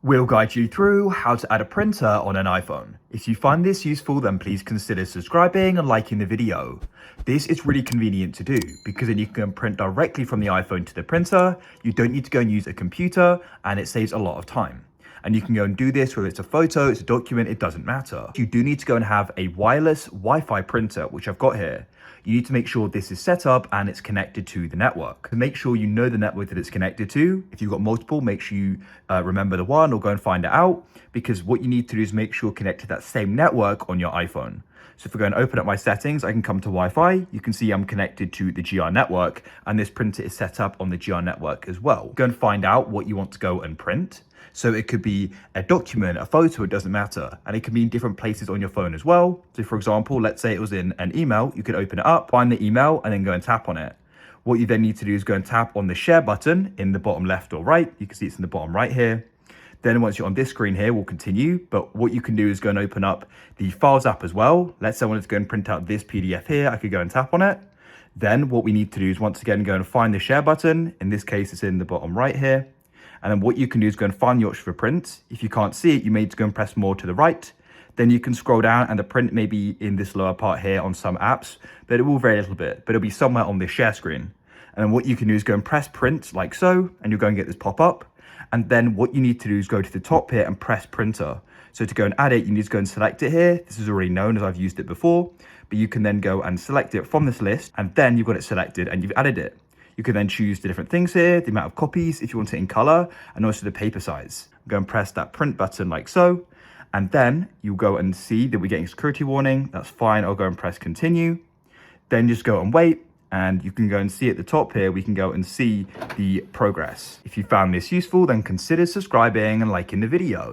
We'll guide you through how to add a printer on an iPhone. If you find this useful, then please consider subscribing and liking the video. This is really convenient to do because then you can print directly from the iPhone to the printer. You don't need to go and use a computer, and it saves a lot of time. And you can go and do this whether it's a photo, it's a document, it doesn't matter. You do need to go and have a wireless Wi-Fi printer, which I've got here. You need to make sure this is set up and it's connected to the network. To make sure you know the network that it's connected to. If you've got multiple, make sure you remember the one or go and find it out, because what you need to do is make sure you're connected to that same network on your iPhone. So if we go and open up my settings, I can come to Wi-Fi. You can see I'm connected to the GR network, and this printer is set up on the GR network as well. Go and find out what you want to go and print. So it could be a document, a photo, it doesn't matter. And it can be in different places on your phone as well. So for example, let's say it was in an email, you could open it up, find the email, and then go and tap on it. What you then need to do is go and tap on the share button in the bottom left or right. You can see it's in the bottom right here. Then once you're on this screen here, we'll continue. But what you can do is go and open up the Files app as well. Let's say I wanted to go and print out this PDF here. I could go and tap on it. Then what we need to do is once again, go and find the share button. In this case, it's in the bottom right here. And then what you can do is go and find the option for print. If you can't see it, you may need to go and press more to the right. Then you can scroll down and the print may be in this lower part here on some apps, but it will vary a little bit, but it'll be somewhere on this share screen. And then what you can do is go and press print like so, and you'll go and get this pop up. And then what you need to do is go to the top here and press printer. So to go and add it, you need to go and select it here. This is already known as I've used it before, but you can then go and select it from this list, and then you've got it selected and you've added it. You can then choose the different things here, the amount of copies, if you want it in color, and also the paper size. Go and press that print button like so, and then you'll go and see that we're getting a security warning. That's fine. I'll go and press continue. Then just go and wait, and you can go and see at the top here, we can go and see the progress. If you found this useful, then consider subscribing and liking the video.